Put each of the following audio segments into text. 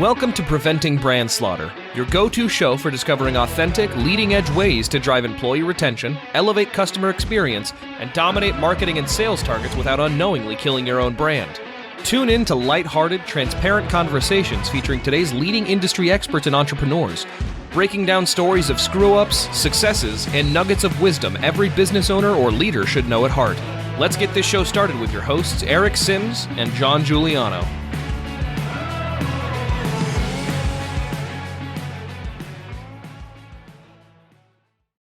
Welcome to Preventing Brandslaughter, your go-to show for discovering authentic, leading-edge ways to drive employee retention, elevate customer experience, and dominate marketing and sales targets without unknowingly killing your own brand. Tune in to lighthearted, transparent conversations featuring today's leading industry experts and entrepreneurs, breaking down stories of screw-ups, successes, and nuggets of wisdom every business owner or leader should know at heart. Let's get this show started with your hosts, Eric Sims and John Giuliano.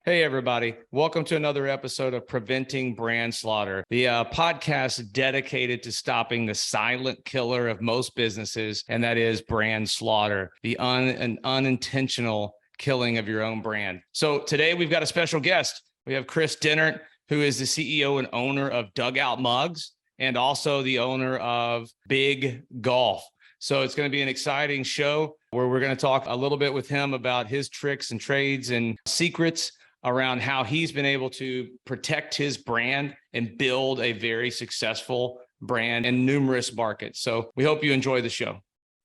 Hey, everybody. Welcome to another episode of Preventing Brandslaughter, the podcast dedicated to stopping the silent killer of most businesses, and that is brand slaughter, the unintentional killing of your own brand. So today we've got a special guest. We have Kris Dehnert, who is the CEO and owner of Dugout mugs and also the owner of Bigg Golf. So it's going to be an exciting show where we're going to talk a little bit with him about his tricks and trades and secrets around how he's been able to protect his brand and build a very successful brand in numerous markets. So we hope you enjoy the show.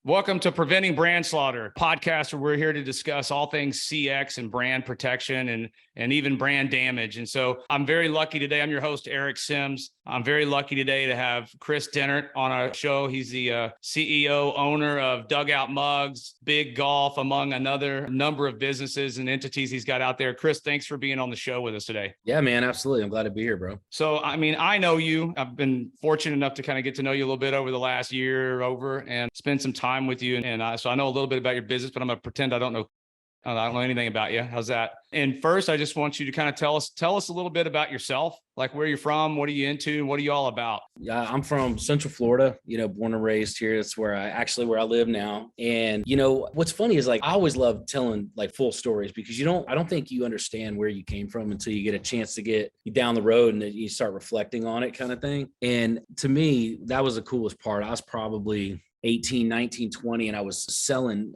Welcome to Preventing Brandslaughter, podcast where we're here to discuss all things CX and brand protection and even brand damage. And so I'm very lucky today. I'm your host, Eric Sims. I'm very lucky today to have Kris Dehnert on our show. He's the CEO, owner of Dugout Mugs, Bigg Golf, among another number of businesses and entities he's got out there. Kris, thanks for being on the show with us today. Yeah, man, absolutely. I'm glad to be here, bro. So, I mean, I know you. I've been fortunate enough to kind of get to know you a little bit over the last year or over and spend some time with you. So I know a little bit about your business, but I'm going to pretend I don't know anything about you. How's that? And first, I just want you to kind of tell us a little bit about yourself, like where you're from, what are you into, what are you all about? Yeah, I'm from Central Florida, born and raised here. That's where I live now. And, what's funny is I always love telling full stories because I don't think you understand where you came from until you get a chance to get down the road and you start reflecting on it kind of thing. And to me, that was the coolest part. I was probably 18, 19, 20, and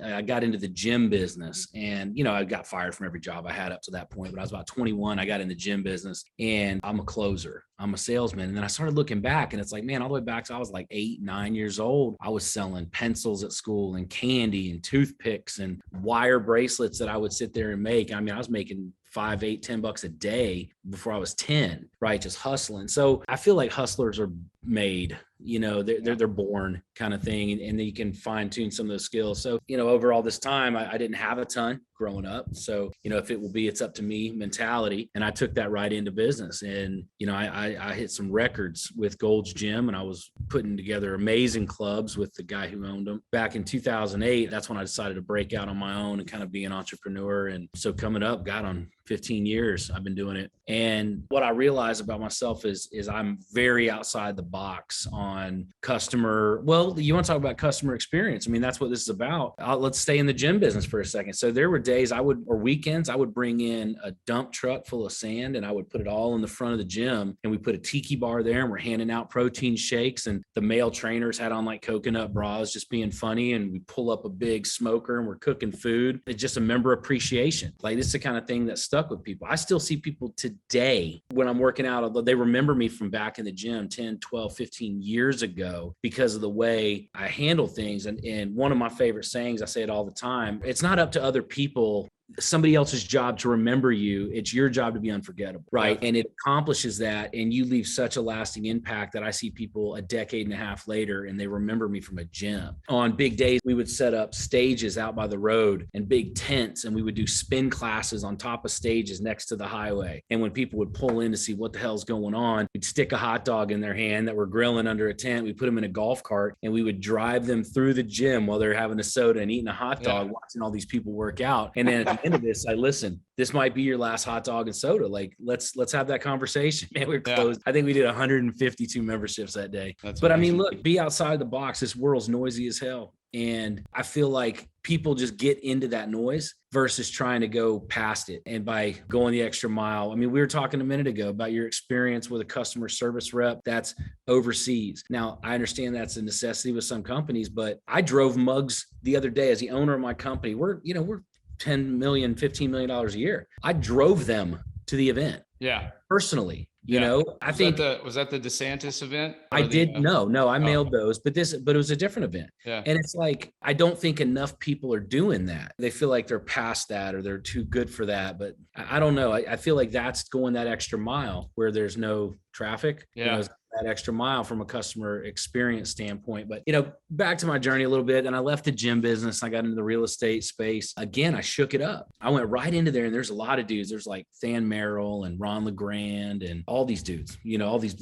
I got into the gym business and, I got fired from every job I had up to that point, but I was about 21. I got in the gym business and I'm a closer. I'm a salesman. And then I started looking back and it's man, all the way back to I was 8, 9 years old. I was selling pencils at school and candy and toothpicks and wire bracelets that I would sit there and make. I was making $5, $8, $10 a day before I was 10, right? Just hustling. So I feel like hustlers are made, they're born kind of thing. And then you can fine tune some of those skills. So, over all this time, I didn't have a ton growing up. So, if it will be, it's up to me mentality. And I took that right into business. And, I hit some records with Gold's Gym and I was putting together amazing clubs with the guy who owned them. Back in 2008, that's when I decided to break out on my own and kind of be an entrepreneur. And so coming up, got on 15 years, I've been doing it. And what I realized about myself is I'm very outside the box on customer. Well, you want to talk about customer experience. That's what this is about. Let's stay in the gym business for a second. So there were days or weekends, I would bring in a dump truck full of sand and I would put it all in the front of the gym. And we put a tiki bar there and we're handing out protein shakes. And the male trainers had on coconut bras, just being funny. And we pull up a big smoker and we're cooking food. It's just a member appreciation. This is the kind of thing that stuck with people. I still see people today when I'm working out, although they remember me from back in the gym 10, 12, 15 years ago because of the way I handle things. And one of my favorite sayings, I say it all the time, it's not up to other people, somebody else's job to remember you. It's your job to be unforgettable, right? And it accomplishes that. And you leave such a lasting impact that I see people a decade and a half later and they remember me from a gym. On big days, we would set up stages out by the road and big tents, and we would do spin classes on top of stages next to the highway. And when people would pull in to see what the hell's going on, we'd stick a hot dog in their hand that we're grilling under a tent. We put them in a golf cart and we would drive them through the gym while they're having a soda and eating a hot dog, watching all these people work out. And then at the end of this, this might be your last hot dog and soda. Let's have that conversation. Man, we're closed. I think we did 152 memberships that day. But amazing. Look, be outside the box. This world's noisy as hell. And I feel like people just get into that noise versus trying to go past it. And by going the extra mile, we were talking a minute ago about your experience with a customer service rep that's overseas. Now, I understand that's a necessity with some companies, but I drove mugs the other day as the owner of my company. We're $10 million, $15 million a year. I drove them to the event. Yeah. Personally, you know, I think was that the DeSantis event? I did. No, I mailed those, but it was a different event. Yeah. And it's like, I don't think enough people are doing that. They feel like they're past that or they're too good for that. But I don't know. I feel like that's going that extra mile where there's no traffic. Yeah. You know, that extra mile from a customer experience standpoint. But, you know, back to my journey a little bit, and I left the gym business. I got into the real estate space. Again, I shook it up. I went right into there, and there's a lot of dudes. There's like Than Merrill and Ron LeGrand and all these dudes, you know, all these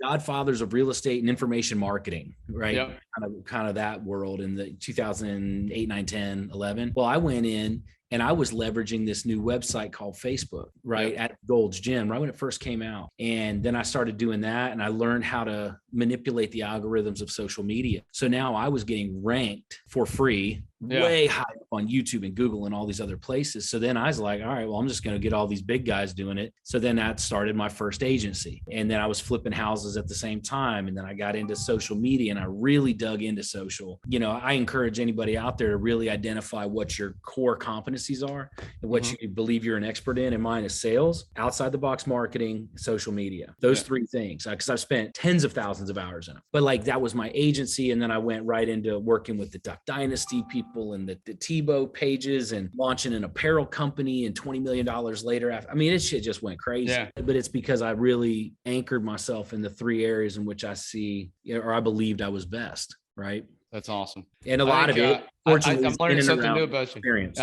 godfathers of real estate and information marketing, right? Yep. Kind of that world in the 2008, 9, 10, 11. Well, I went in and I was leveraging this new website called Facebook, right, at Gold's Gym, right when it first came out. And then I started doing that, and I learned how to manipulate the algorithms of social media. So now I was getting ranked for free way high up on YouTube and Google and all these other places. So then I was like, all right, well, I'm just going to get all these big guys doing it. So then that started my first agency. And then I was flipping houses at the same time. And then I got into social media, and I really dug into social. You know, I encourage anybody out there to really identify what your core competencies are and what you believe you're an expert in. And mine is sales, outside the box marketing, social media, those three things. Because I've spent tens of thousands of hours in them. But like, that was my agency. And then I went right into working with the Duck Dynasty people and the Tebow pages and launching an apparel company, and $20 million later. I mean, it shit just went crazy. Yeah. But it's because I really anchored myself in the three areas in which I see, or I believed I was best. Right. That's awesome. And a lot of it, fortunately, I'm learning something new about you. Experience.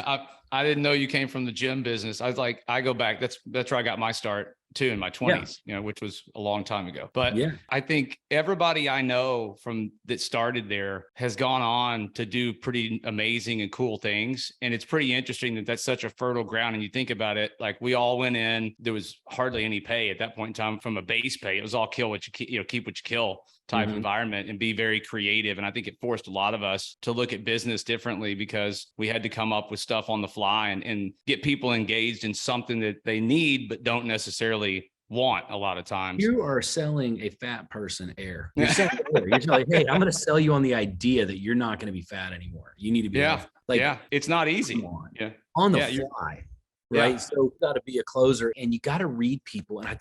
I didn't know you came from the gym business. I was like, I go back. That's where I got my start too, in my 20s, you know, which was a long time ago. But I think everybody I know from that started there has gone on to do pretty amazing and cool things. And it's pretty interesting that that's such a fertile ground. And you think about it, like we all went in, there was hardly any pay at that point in time from a base pay. It was all keep what you kill type environment, and be very creative. And I think it forced a lot of us to look at business differently, because we had to come up with stuff on the fly and get people engaged in something that they need, but don't necessarily want a lot of times. You are selling a fat person air. You're selling air. You're telling, hey, I'm going to sell you on the idea that you're not going to be fat anymore. You need to be it's not easy. On the fly. Right. So you got to be a closer, and you got to read people. And I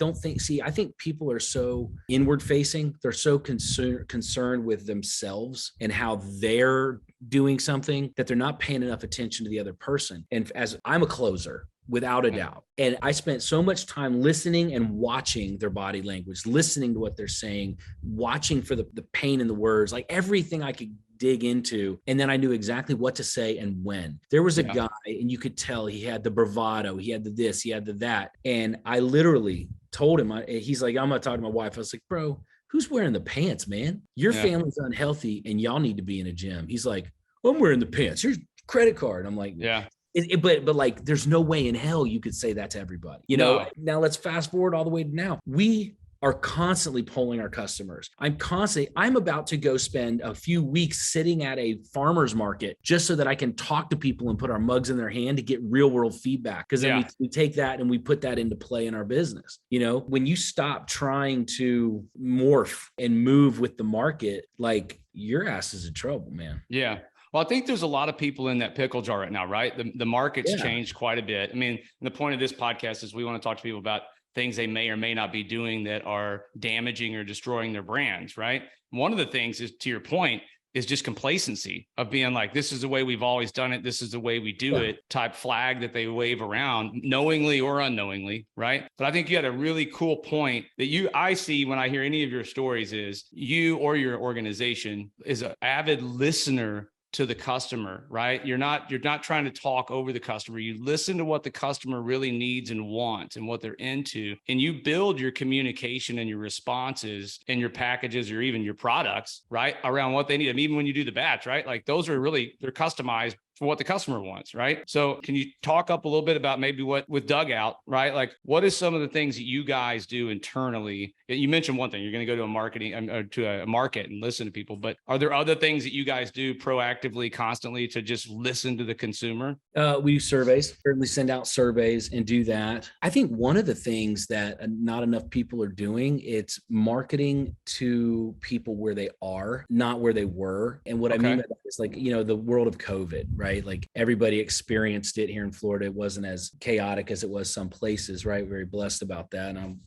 think people are so inward facing. They're so concerned with themselves and how they're doing something that they're not paying enough attention to the other person. And as I'm a closer, without a doubt. And I spent so much time listening and watching their body language, listening to what they're saying, watching for the pain in the words, like everything I could dig into. And then I knew exactly what to say and when. There was a guy, and you could tell he had the bravado, he had the this, he had the that. And I literally told him, he's like, I'm going to talk to my wife. I was like, bro, who's wearing the pants, man? Your family's unhealthy and y'all need to be in a gym. He's like, I'm wearing the pants. Here's credit card. I'm like, but like, there's no way in hell you could say that to everybody. You know, now let's fast forward all the way to now. We are constantly polling our customers. I'm about to go spend a few weeks sitting at a farmer's market just so that I can talk to people and put our mugs in their hand to get real world feedback. Because then we take that and we put that into play in our business. You know, when you stop trying to morph and move with the market, like, your ass is in trouble, man. Yeah. Well, I think there's a lot of people in that pickle jar right now, right? The market's changed quite a bit. I mean, the point of this podcast is we want to talk to people about things they may or may not be doing that are damaging or destroying their brands, right? One of the things is, to your point, is just complacency of being like, this is the way we've always done it. This is the way we do it type flag that they wave around knowingly or unknowingly. Right. But I think you had a really cool point that I see when I hear any of your stories is you or your organization is an avid listener to the customer, right? You're not trying to talk over the customer. You listen to what the customer really needs and wants and what they're into, and you build your communication and your responses and your packages or even your products, right, around what they need. I mean, even when you do the batch, right? Like those are they're customized for what the customer wants, right? So can you talk up a little bit about maybe what with Dugout, right? Like what is some of the things that you guys do internally? You mentioned one thing, you're going to go to a market and listen to people, but are there other things that you guys do proactively, constantly to just listen to the consumer? We do surveys, certainly send out surveys and do that. I think one of the things that not enough people are doing, it's marketing to people where they are, not where they were. And what I mean by that It's like, the world of COVID, right? Like everybody experienced it here in Florida. It wasn't as chaotic as it was some places, right? Very blessed about that. And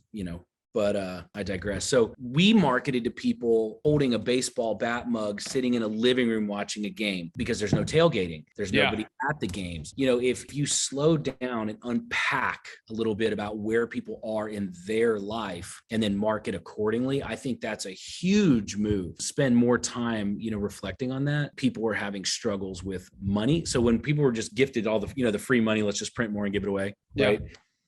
but I digress. So we marketed to people holding a baseball bat mug, sitting in a living room watching a game because there's no tailgating. There's nobody at the games. If you slow down and unpack a little bit about where people are in their life and then market accordingly, I think that's a huge move. Spend more time, reflecting on that. People were having struggles with money. So when people were just gifted all the, the free money, let's just print more and give it away. Right.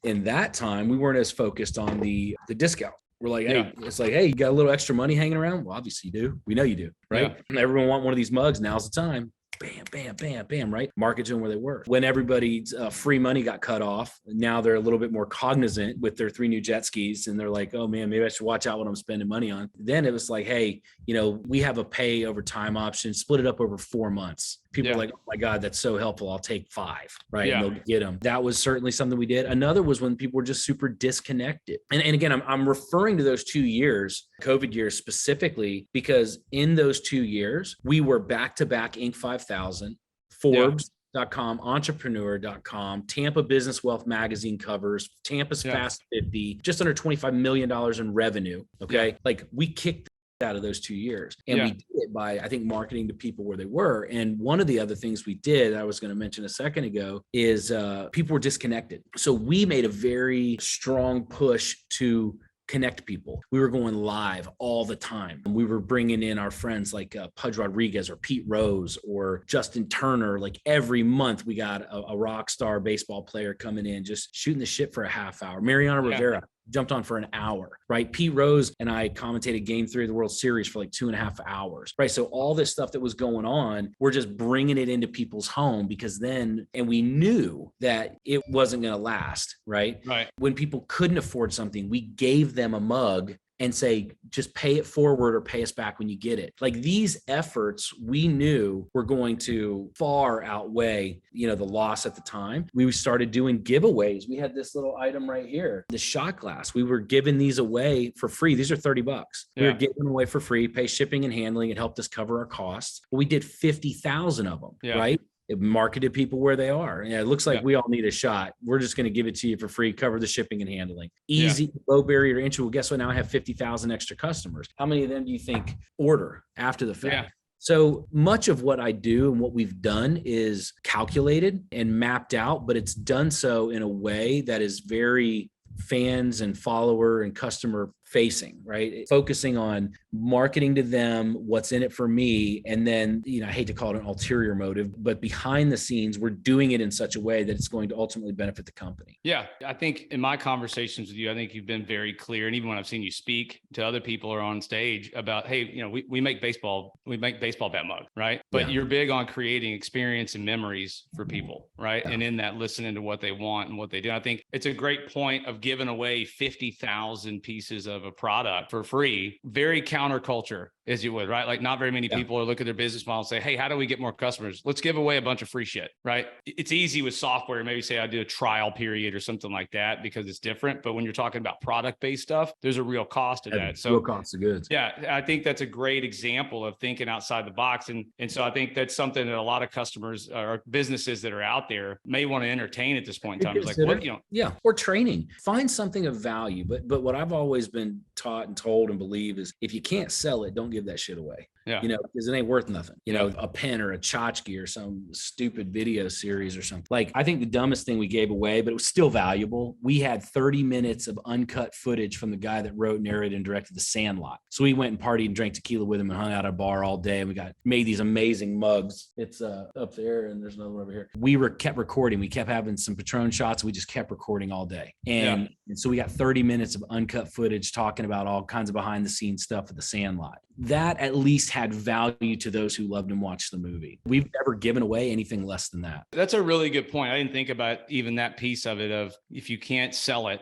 In that time, we weren't as focused on the discount. We're like, hey, it's like, hey, you got a little extra money hanging around? Well, obviously you do. We know you do, right? Yeah. Everyone want one of these mugs. Now's the time. Bam, bam, bam, bam, right? Market to them where they were. When everybody's free money got cut off, now they're a little bit more cognizant with their 3 new jet skis. And they're like, oh man, maybe I should watch out what I'm spending money on. Then it was like, hey, we have a pay over time option, split it up over 4 months. People are like, oh my God, that's so helpful. I'll take 5, right? And they'll get them. That was certainly something we did. Another was when people were just super disconnected. And again, I'm referring to those 2 years, COVID years specifically, because in those 2 years, we were back-to-back Inc. 5000, Forbes.com, entrepreneur.com, Tampa Business Wealth magazine covers, Tampa's Fast 50, just under $25 million in revenue. Okay. Yeah. Like we kicked out of those 2 years. And we did it by, I think, marketing to people where they were. And one of the other things we did, I was going to mention a second ago, is people were disconnected. So we made a very strong push to connect people. We were going live all the time. We were bringing in our friends like Pudge Rodriguez or Pete Rose or Justin Turner. Like every month we got a rock star baseball player coming in, just shooting the shit for a half hour. Mariano Rivera jumped on for an hour, right? Pete Rose and I commentated game 3 of the World Series for like 2.5 hours, right? So all this stuff that was going on, we're just bringing it into people's home because then, and we knew that it wasn't going to last, right? Right. When people couldn't afford something, we gave them a mug and say, just pay it forward or pay us back when you get it. Like these efforts, we knew were going to far outweigh, the loss at the time. We started doing giveaways. We had this little item right here, the shot glass. We were giving these away for free. These are $30. We were giving them away for free, pay shipping and handling. It helped us cover our costs. We did 50,000 of them, right? It marketed people where they are. And it looks like we all need a shot. We're just going to give it to you for free, cover the shipping and handling. Easy, low barrier to entry. Well, guess what? Now I have 50,000 extra customers. How many of them do you think order after the fact? Yeah. So much of what I do and what we've done is calculated and mapped out, but it's done so in a way that is very fans and follower and customer facing, right? Focusing on marketing to them, what's in it for me. And then, I hate to call it an ulterior motive, but behind the scenes, we're doing it in such a way that it's going to ultimately benefit the company. Yeah. I think in my conversations with you, I think you've been very clear. And even when I've seen you speak to other people or on stage about, hey, we make baseball bat mug, right? But you're big on creating experience and memories for people, right? Yeah. And in that, listening to what they want and what they do. I think it's a great point of giving away 50,000 pieces of a product for free, very counterculture as you would, right? Like not very many people are looking at their business model and say, hey, how do we get more customers? Let's give away a bunch of free shit, right? It's easy with software. Maybe say I do a trial period or something like that because it's different. But when you're talking about product-based stuff, there's a real cost to that. So real cost of goods. Yeah, I think that's a great example of thinking outside the box. And so I think that's something that a lot of customers or businesses that are out there may want to entertain at this point in time. It's like, Yeah. Or training. Find something of value. But what I've always been taught and told and believe is if you can't sell it, don't give that shit away. Yeah. Because it ain't worth nothing. A pen or a tchotchke or some stupid video series or something. Like, I think the dumbest thing we gave away, but it was still valuable. We had 30 minutes of uncut footage from the guy that wrote, narrated, and directed The Sandlot. So we went and partied and drank tequila with him and hung out at a bar all day. And we made these amazing mugs. It's up there and there's another one over here. We kept recording. We kept having some Patron shots. We just kept recording all day. And so we got 30 minutes of uncut footage talking about all kinds of behind the scenes stuff at The Sandlot. That at least had value to those who loved and watched the movie. We've never given away anything less than that. That's a really good point. I didn't think about even that piece of it of if you can't sell it,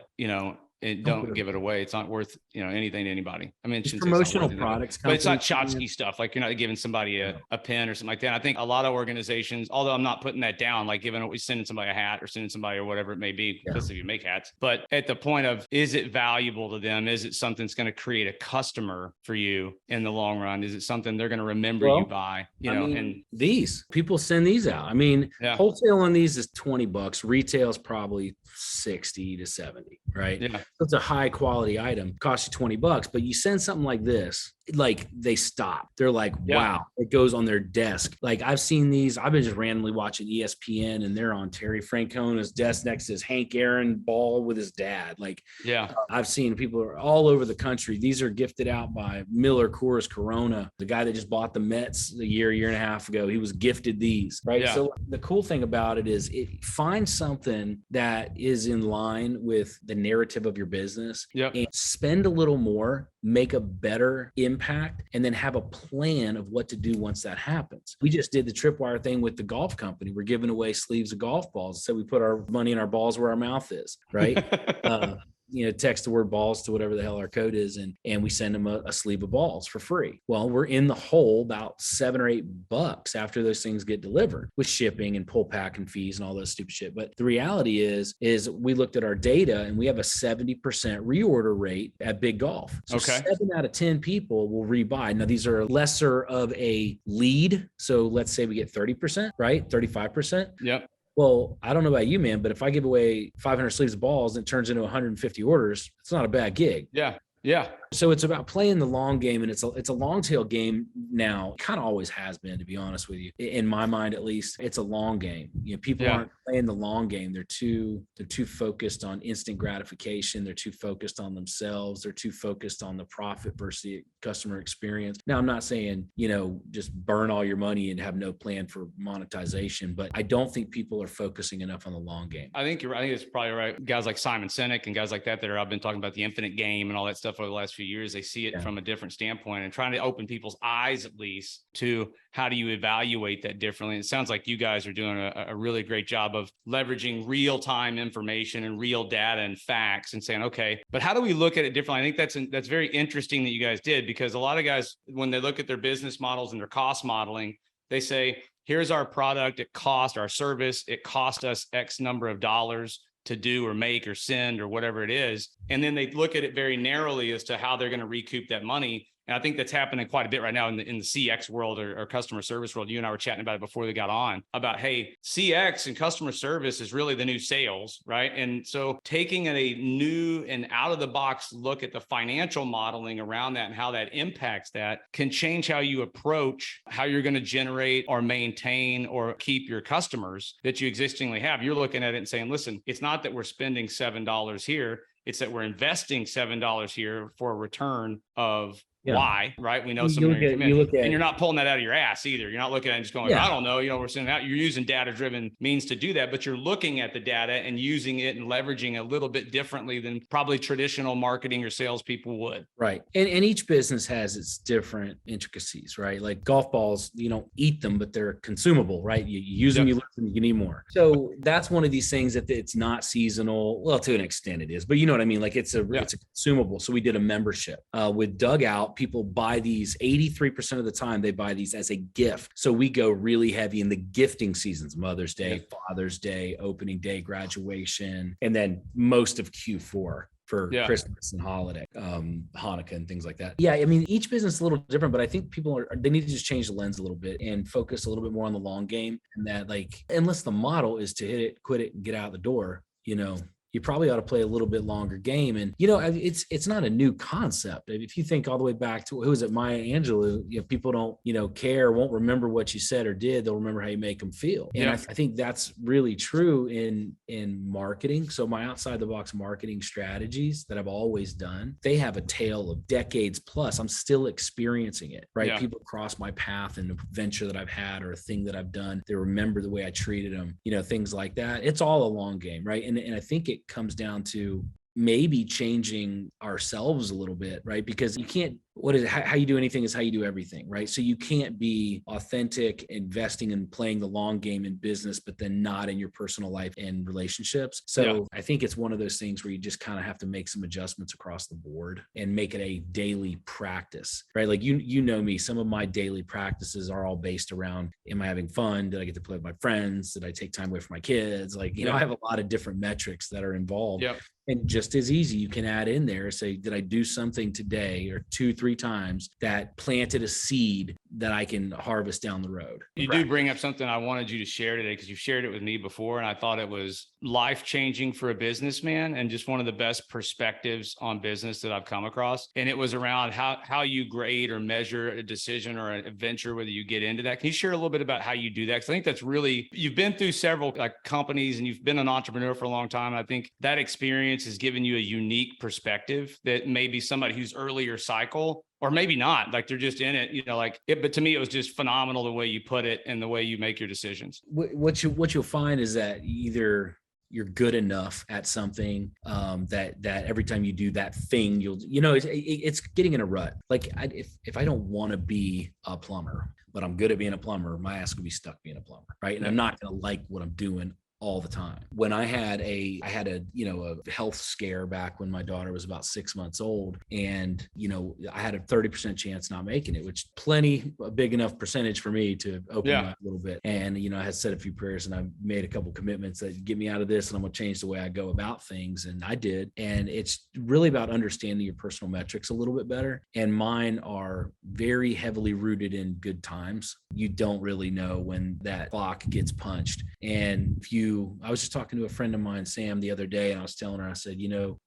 and don't give it away. It's not worth, anything to anybody. I mean, it's promotional products, but it's not tchotchke stuff. Like, you're not giving somebody a pen or something like that. I think a lot of organizations, although I'm not putting that down, like sending somebody a hat or sending somebody or whatever it may be, because if you make hats, but at the point of, is it valuable to them? Is it something that's going to create a customer for you in the long run? Is it something they're going to remember you by, and these people send these out. I mean, wholesale on these is $20. Retail is probably 60 to 70, right? Yeah. So it's a high quality item, costs you $20, but you send something like this, like they stop. They're like, wow, it goes on their desk. Like I've seen these, I've been just randomly watching ESPN and they're on Terry Francona's desk next to his Hank Aaron ball with his dad. Like, I've seen people all over the country. These are gifted out by Miller Coors Corona, the guy that just bought the Mets a year and a half ago. He was gifted these, right? Yeah. So the cool thing about it is find something that is in line with the narrative of your business and spend a little more, make a better impact, and then have a plan of what to do once that happens. We just did the tripwire thing with the golf company. We're giving away sleeves of golf balls. So we put our money in our balls where our mouth is, right? Text the word balls to whatever the hell our code is. And we send them a sleeve of balls for free. Well, we're in the hole about $7 or $8 after those things get delivered with shipping and pull packing fees and all those stupid shit. But the reality is we looked at our data and we have a 70% reorder rate at Bigg Golf. So 7 out of 10 people will rebuy. Now, these are lesser of a lead. So let's say we get 30%, right? 35%. Yep. Well, I don't know about you, man, but if I give away 500 sleeves of balls and it turns into 150 orders, it's not a bad gig. Yeah. Yeah. So it's about playing the long game, and it's a long tail game now. Kind of always has been, to be honest with you. In my mind, at least, it's a long game. People aren't playing the long game. They're too focused on instant gratification. They're too focused on themselves. They're too focused on the profit versus the customer experience. Now, I'm not saying, just burn all your money and have no plan for monetization, but I don't think people are focusing enough on the long game. I think you're right. I think it's probably right. Guys like Simon Sinek and guys like that I've been talking about the infinite game and all that stuff over the last few years. They see it from a different standpoint and trying to open people's eyes, at least, to how do you evaluate that differently. It sounds like you guys are doing a really great job of leveraging real-time information and real data and facts and saying, okay, but how do we look at it differently? I think that's very interesting that you guys did, because a lot of guys, when they look at their business models and their cost modeling, they say, here's our product, our service, it cost us X number of dollars to do or make or send or whatever it is. And then they look at it very narrowly as to how they're going to recoup that money. And I think that's happening quite a bit right now in the CX world or customer service world. You and I were chatting about it before we got on about, hey, CX and customer service is really the new sales, right? And so taking a new and out of the box look at the financial modeling around that and how that impacts that can change how you approach how you're going to generate or maintain or keep your customers that you existingly have. You're looking at it and saying, listen, it's not that we're spending $7 here. It's that we're investing $7 here for a return of why, right? We know someone and you're not pulling that out of your ass either. You're not looking at it and just going, I don't know, we're sending out. You're using data-driven means to do that, but you're looking at the data and using it and leveraging a little bit differently than probably traditional marketing or salespeople would. Right. And each business has its different intricacies, right? Like golf balls, you don't eat them, but they're consumable, right? You use them, you lose them, you need more. So that's one of these things that it's not seasonal. Well, to an extent it is, but you know what I mean? Like it's a consumable. So we did a membership with Dugout. People buy these 83% of the time. They buy these as a gift. So we go really heavy in the gifting seasons, Mother's Day, Father's Day, opening day, graduation, and then most of Q4 for Christmas and holiday, Hanukkah and things like that. Yeah. I mean, each business is a little different, but I think people they need to just change the lens a little bit and focus a little bit more on the long game. And that, like, unless the model is to hit it, quit it, and get out the door, you probably ought to play a little bit longer game. And, it's not a new concept. If you think all the way back to, who was it, Maya Angelou, people don't, care, won't remember what you said or did. They'll remember how you make them feel. And I think that's really true in marketing. So my outside the box marketing strategies that I've always done, they have a tale of decades plus. I'm still experiencing it, right? Yeah. People cross my path in a venture that I've had or a thing that I've done. They remember the way I treated them, things like that. It's all a long game, right? And I think it comes down to maybe changing ourselves a little bit, right? Because you can't how you do anything is how you do everything, right? So you can't be authentic, investing and playing the long game in business, but then not in your personal life and relationships. So I think it's one of those things where you just kind of have to make some adjustments across the board and make it a daily practice, right? Like you know me, some of my daily practices are all based around, am I having fun? Did I get to play with my friends? Did I take time away from my kids? Like, I have a lot of different metrics that are involved. And just as easy, you can add in there, say, did I do something today or 2-3 times that planted a seed that I can harvest down the road? You do bring up something I wanted you to share today, because you've shared it with me before, and I thought it was life-changing for a businessman and just one of the best perspectives on business that I've come across. And it was around how you grade or measure a decision or a venture, whether you get into that. Can you share a little bit about how you do that? Because I think that's really, you've been through several companies and you've been an entrepreneur for a long time. I think that experience has given you a unique perspective that maybe somebody who's earlier cycle, or maybe not, like they're just in it, but to me, it was just phenomenal the way you put it and the way you make your decisions. What you'll find is that either you're good enough at something that every time you do that thing, it's getting in a rut. Like if I don't want to be a plumber, but I'm good at being a plumber, my ass could be stuck being a plumber, right? And I'm not going to like what I'm doing all the time. When I had a health scare back when my daughter was about 6 months old, and I had a 30% chance not making it, which a big enough percentage for me to open up a little bit. And I had said a few prayers and I made a couple commitments that get me out of this, and I'm gonna change the way I go about things, and I did. And it's really about understanding your personal metrics a little bit better. And mine are very heavily rooted in good times. You don't really know when that clock gets punched. And I was just talking to a friend of mine, Sam, the other day, and I was telling her, I said,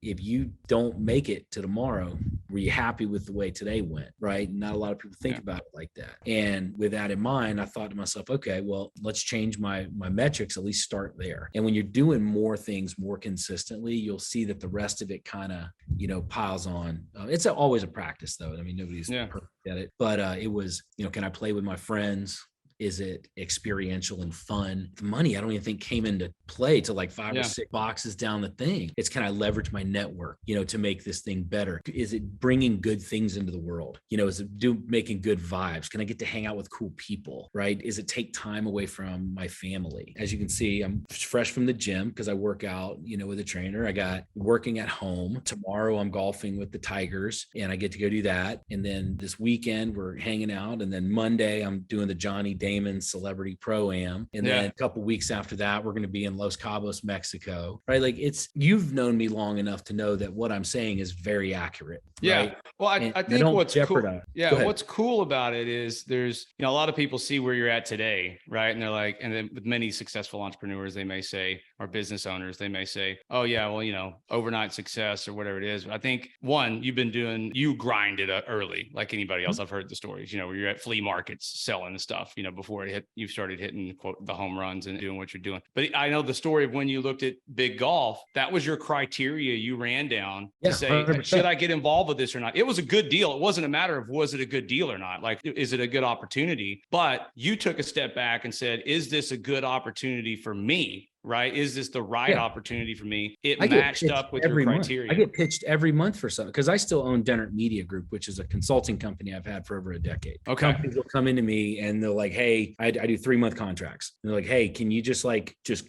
if you don't make it to tomorrow, were you happy with the way today went? Right. Not a lot of people think about it like that. And with that in mind, I thought to myself, okay, well, let's change my metrics, at least start there. And when you're doing more things more consistently, you'll see that the rest of it kind of, piles on. It's always a practice though. I mean, nobody's perfect at it, but it was, can I play with my friends? Is it experiential and fun? The money, I don't even think came into play till like 5 or 6 boxes down the thing. It's, can I leverage my network, to make this thing better? Is it bringing good things into the world? Is it making good vibes? Can I get to hang out with cool people, right? Is it take time away from my family? As you can see, I'm fresh from the gym because I work out, with a trainer. I got working at home. Tomorrow I'm golfing with the Tigers and I get to go do that. And then this weekend we're hanging out. And then Monday I'm doing the Johnny Damon Celebrity Pro-Am. And then a couple weeks after that, we're going to be in Los Cabos, Mexico, right? Like you've known me long enough to know that what I'm saying is very accurate. Right? Well, I think what's cool. What's cool about it is there's, a lot of people see where you're at today, right? And they're like, and then with many successful entrepreneurs, they may say, or business owners, they may say, oh yeah, well, overnight success or whatever it is. But I think you grinded early, like anybody else. I've heard the stories, where you're at flea markets selling the stuff, before you started hitting quote the home runs and doing what you're doing. But I know the story of when you looked at Bigg Golf, that was your criteria you ran down to say, 100%. Should I get involved with this or not? It was a good deal. It wasn't a matter of, was it a good deal or not? Like, is it a good opportunity? But you took a step back and said, is this a good opportunity for me? Right? Is this the right opportunity for me? It matched up with your criteria. I get pitched every month for something because I still own Denhert Media Group, which is a consulting company I've had for over a decade. Okay. Companies will come into me and they're like, hey, I do 3-month contracts. And they're like, hey, can you just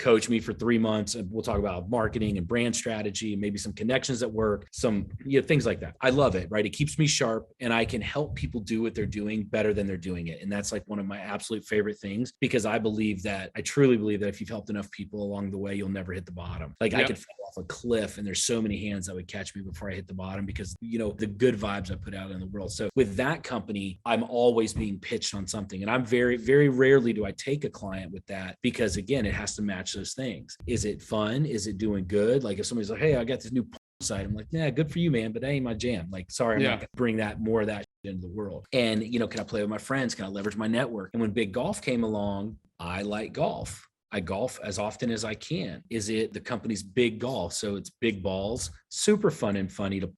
coach me for 3 months? And we'll talk about marketing and brand strategy, and maybe some connections at work, some things like that. I love it, right? It keeps me sharp and I can help people do what they're doing better than they're doing it. And that's like one of my absolute favorite things, because I truly believe that if you've helped enough people along the way, you'll never hit the bottom. Like I could fall off a cliff and there's so many hands that would catch me before I hit the bottom, because the good vibes I put out in the world. So with that company, I'm always being pitched on something, and I'm very, very rarely do I take a client with that, because again, it has to match those things. Is it fun? Is it doing good? Like if somebody's like, hey, I got this new site, I'm like, yeah, good for you, man, but that ain't my jam. Like, sorry, I'm not gonna bring more of that into the world. And can I play with my friends? Can I leverage my network? And when Bigg Golf came along, I like golf. I golf as often as I can. Is it the company's Bigg Golf? So it's big balls, super fun and funny to,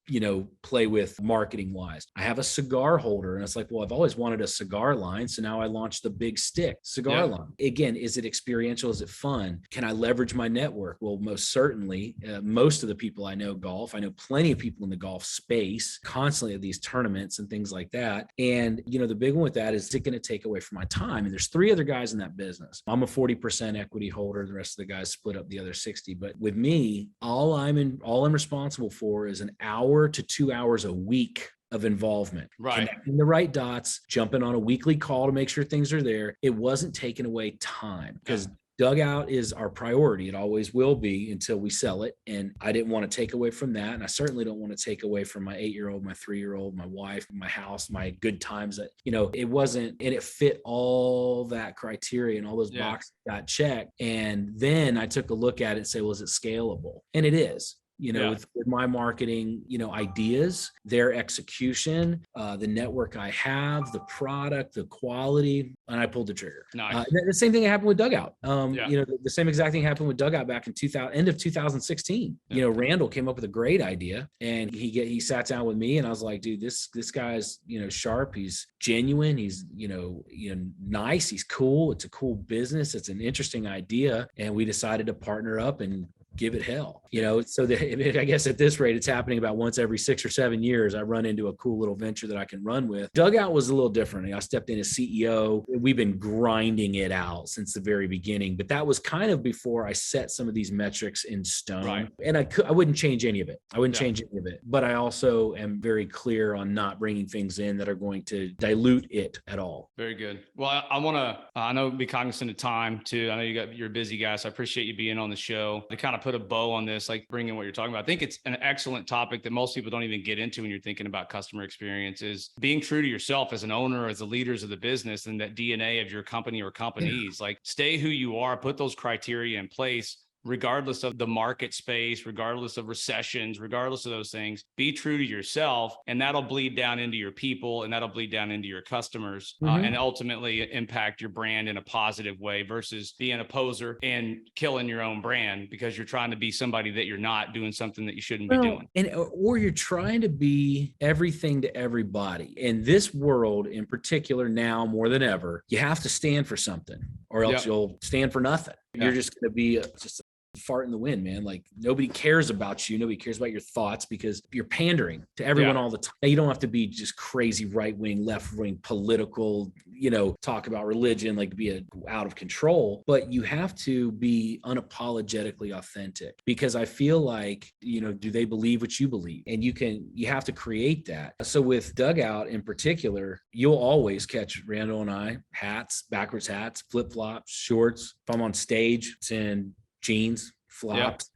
play with marketing wise. I have a cigar holder and it's like, well, I've always wanted a cigar line. So now I launched the Bigg Stick cigar line. Again, is it experiential? Is it fun? Can I leverage my network? Well, most certainly. Most of the people I know golf. I know plenty of people in the golf space constantly at these tournaments and things like that. And, the big one with that is it going to take away from my time? And there's 3 other guys in that business. I'm a 40% equity holder. The rest of the guys split up the other 60. But with me, all I'm responsible for is an hour to 2 hours a week of involvement, right? Connecting the right dots, jumping on a weekly call to make sure things are there. It wasn't taking away time because Dugout is our priority. It always will be until we sell it. And I didn't want to take away from that. And I certainly don't want to take away from my 8-year-old, my 3-year-old, my wife, my house, my good times that, it wasn't, and it fit all that criteria and all those boxes got checked. And then I took a look at it and say, well, is it scalable? And it is. With my marketing, ideas, their execution, the network I have, the product, the quality, and I pulled the trigger. Nice. The same thing happened with Dugout. The same exact thing happened with Dugout back in end of 2016. Randall came up with a great idea, and he sat down with me, and I was like, dude, this guy's sharp. He's genuine. He's nice. He's cool. It's a cool business. It's an interesting idea, and we decided to partner up and give it hell, so that I guess at this rate, it's happening about once every 6 or 7 years. I run into a cool little venture that I can run with. Dugout was a little different. I stepped in as CEO. We've been grinding it out since the very beginning, but that was kind of before I set some of these metrics in stone. Right. And I wouldn't change any of it. But I also am very clear on not bringing things in that are going to dilute it at all. Very good. Well, I know be cognizant of time too. I know you're a busy guy, so I appreciate you being on the show to kind of put a bow on this, like bringing what you're talking about. I think it's an excellent topic that most people don't even get into when you're thinking about customer experience, is being true to yourself as an owner, as the leaders of the business and that DNA of your company or companies. Like, stay who you are, put those criteria in place, regardless of the market space, regardless of recessions, regardless of those things. Be true to yourself, and that'll bleed down into your people, and that'll bleed down into your customers, and ultimately impact your brand in a positive way, versus being a poser and killing your own brand because you're trying to be somebody that you're not, doing something that you shouldn't be doing. Or you're trying to be everything to everybody. In this world in particular, now more than ever, you have to stand for something, or else you'll stand for nothing. You're just going to be just a fart in the wind, man. Like, nobody cares about you. Nobody cares about your thoughts because you're pandering to everyone all the time. Now, you don't have to be just crazy right-wing, left-wing, political, talk about religion, like be out of control, but you have to be unapologetically authentic, because I feel like, do they believe what you believe? And you have to create that. So with Dugout in particular, you'll always catch Randall and I, hats, backwards hats, flip-flops, shorts. If I'm on stage, it's in jeans, flops,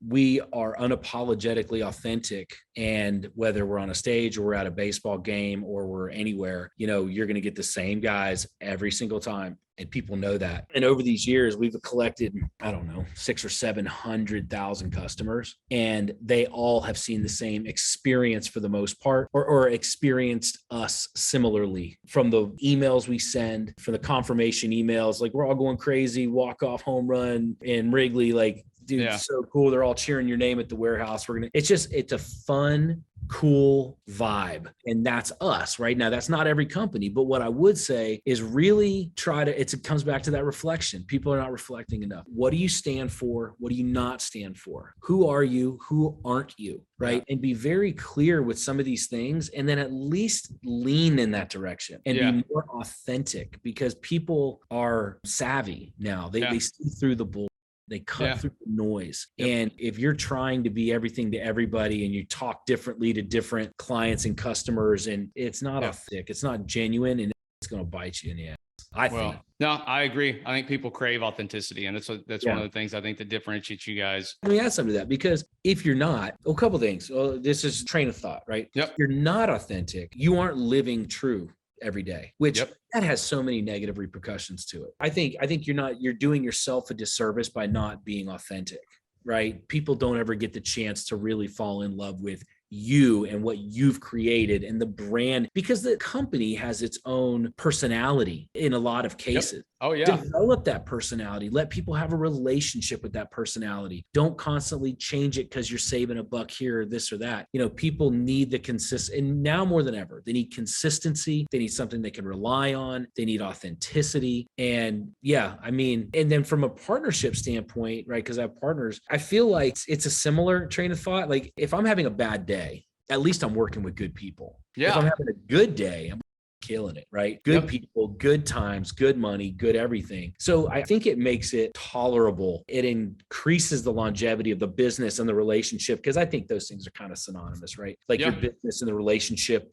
we are unapologetically authentic. And whether we're on a stage or we're at a baseball game or we're anywhere, you're going to get the same guys every single time. And people know that. And over these years, we've collected, 600,000 or 700,000 customers, and they all have seen the same experience for the most part, or experienced us similarly from the emails we send, for the confirmation emails. Like, we're all going crazy, walk off home run in Wrigley, like, dude, so cool. They're all cheering your name at the warehouse. It's a fun, cool vibe. And that's us right now. That's not every company. But what I would say is really it comes back to that reflection. People are not reflecting enough. What do you stand for? What do you not stand for? Who are you? Who aren't you? Right. And be very clear with some of these things, and then at least lean in that direction and be more authentic, because people are savvy now. They see through the bull. They cut through the noise. And if you're trying to be everything to everybody and you talk differently to different clients and customers, and it's not authentic, it's not genuine, and it's going to bite you in the ass. I think. No, I agree. I think people crave authenticity, and that's one of the things I think that differentiates you guys. Let me add something to that, because if you're not, a couple of things. Well, this is train of thought, right? Yep. If you're not authentic, you aren't living true every day, which that has so many negative repercussions to it. I think you're doing yourself a disservice by not being authentic, right? People don't ever get the chance to really fall in love with you and what you've created and the brand, because the company has its own personality in a lot of cases. Yep. Oh, yeah. Develop that personality. Let people have a relationship with that personality. Don't constantly change it because you're saving a buck here or this or that. People need the and now more than ever, they need consistency. They need something they can rely on. They need authenticity. And and then from a partnership standpoint, right? Because I have partners, I feel like it's a similar train of thought. Like if I'm having a bad day, at least I'm working with good people. Yeah. If I'm having a good day, I'm killing it, right? Good people, good times, good money, good everything. So I think it makes it tolerable. It increases the longevity of the business and the relationship, because I think those things are kind of synonymous, right? Like your business and the relationship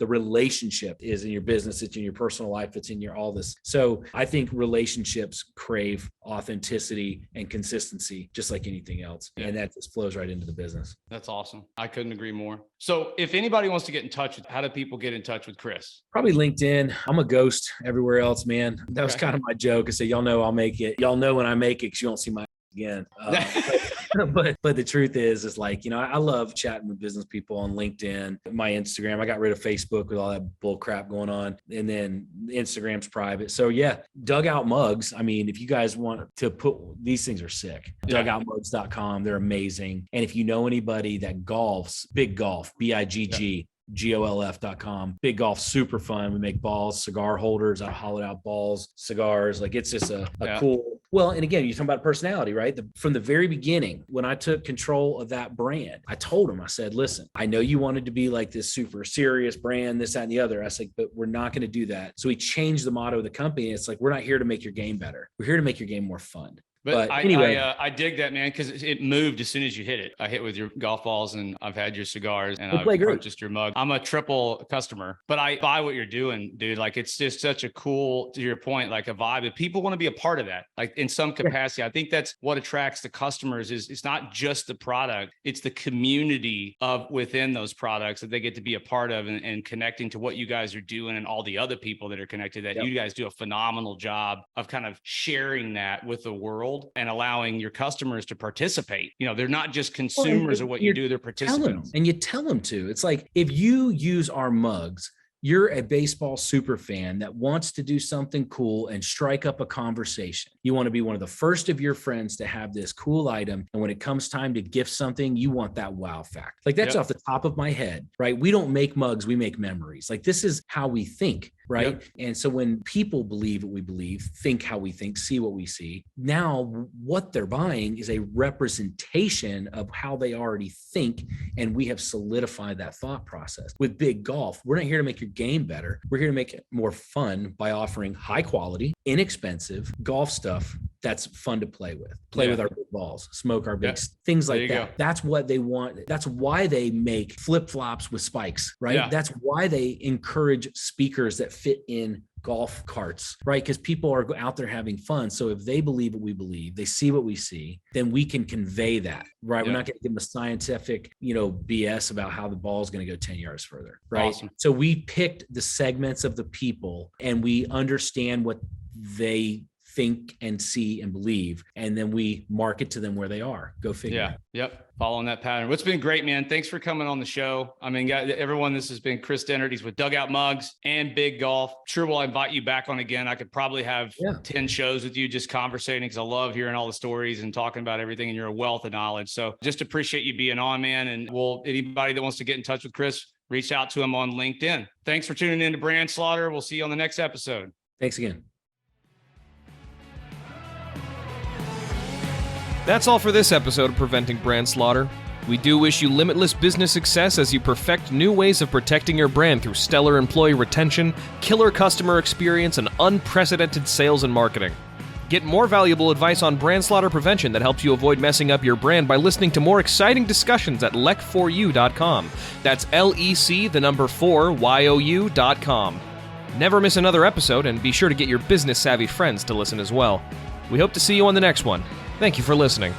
is in your business, it's in your personal life, it's in your all this. So I think relationships crave authenticity and consistency, just like anything else. And that just flows right into the business. That's awesome. I couldn't agree more. So if anybody wants to get in touch, how do people get in touch with Kris? Probably LinkedIn. I'm a ghost everywhere else, man. That was kind of my joke. I say, y'all know I'll make it. Y'all know when I make it because you won't see my again. But the truth is like, I love chatting with business people on LinkedIn, my Instagram. I got rid of Facebook with all that bull crap going on. And then Instagram's private. So Dugout mugs. I mean, if you guys want to these things are sick. Dugoutmugs.com. They're amazing. And if you know anybody that golfs, Bigg Golf, BIGG, golf.com. Bigg Golf, super fun. We make balls, cigar holders, I hollowed out balls, cigars. Like it's just a cool. Well, and again, you're talking about personality, right? From the very beginning, when I took control of that brand, I told him, I said, listen, I know you wanted to be like this super serious brand, this, that, and the other. I said, but we're not going to do that. So we changed the motto of the company. It's like, we're not here to make your game better. We're here to make your game more fun. But anyway, I dig that, man, because it moved as soon as you hit it. I hit with your golf balls, and I've had your cigars, and I've purchased your mug. I'm a triple customer, but I buy what you're doing, dude. Like it's just such a cool, to your point, like a vibe. If people want to be a part of that, like in some capacity, I think that's what attracts the customers. Is it's not just the product, it's the community of within those products that they get to be a part of, and connecting to what you guys are doing and all the other people that are connected. That you guys do a phenomenal job of kind of sharing that with the world and allowing your customers to participate. They're not just consumers of what you do, they're participants. And you tell them to. It's like, if you use our mugs, you're a baseball super fan that wants to do something cool and strike up a conversation. You want to be one of the first of your friends to have this cool item. And when it comes time to gift something, you want that wow fact. Like that's off the top of my head, right? We don't make mugs, we make memories. Like this is how we think. Right. Yep. And so when people believe what we believe, think how we think, see what we see, now what they're buying is a representation of how they already think. And we have solidified that thought process. With Bigg Golf, we're not here to make your game better. We're here to make it more fun by offering high quality, inexpensive golf stuff that's fun to play with. Play with our big balls, smoke our big things like that. Go. That's what they want. That's why they make flip-flops with spikes, right? Yeah. That's why they encourage speakers that fit in golf carts, right? Because people are out there having fun. So if they believe what we believe, they see what we see, then we can convey that, right? We're not going to give them a scientific, BS about how the ball is going to go 10 yards further, right? Awesome. So we picked the segments of the people and we understand what they think and see and believe, and then we market to them where they are. Go figure. Yep. Following that pattern. What's been great, man. Thanks for coming on the show. I mean, guys, everyone, this has been Kris Dehnert. He's with Dugout Mugs and Bigg Golf. Sure, we'll invite you back on again. I could probably have 10 shows with you just conversating, because I love hearing all the stories and talking about everything, and you're a wealth of knowledge. So just appreciate you being on, man. And anybody that wants to get in touch with Kris, reach out to him on LinkedIn. Thanks for tuning in to Brandslaughter. We'll see you on the next episode. Thanks again. That's all for this episode of Preventing Brandslaughter. We do wish you limitless business success as you perfect new ways of protecting your brand through stellar employee retention, killer customer experience, and unprecedented sales and marketing. Get more valuable advice on brandslaughter prevention that helps you avoid messing up your brand by listening to more exciting discussions at lec4u.com. That's LEC4YOU.com. Never miss another episode, and be sure to get your business-savvy friends to listen as well. We hope to see you on the next one. Thank you for listening.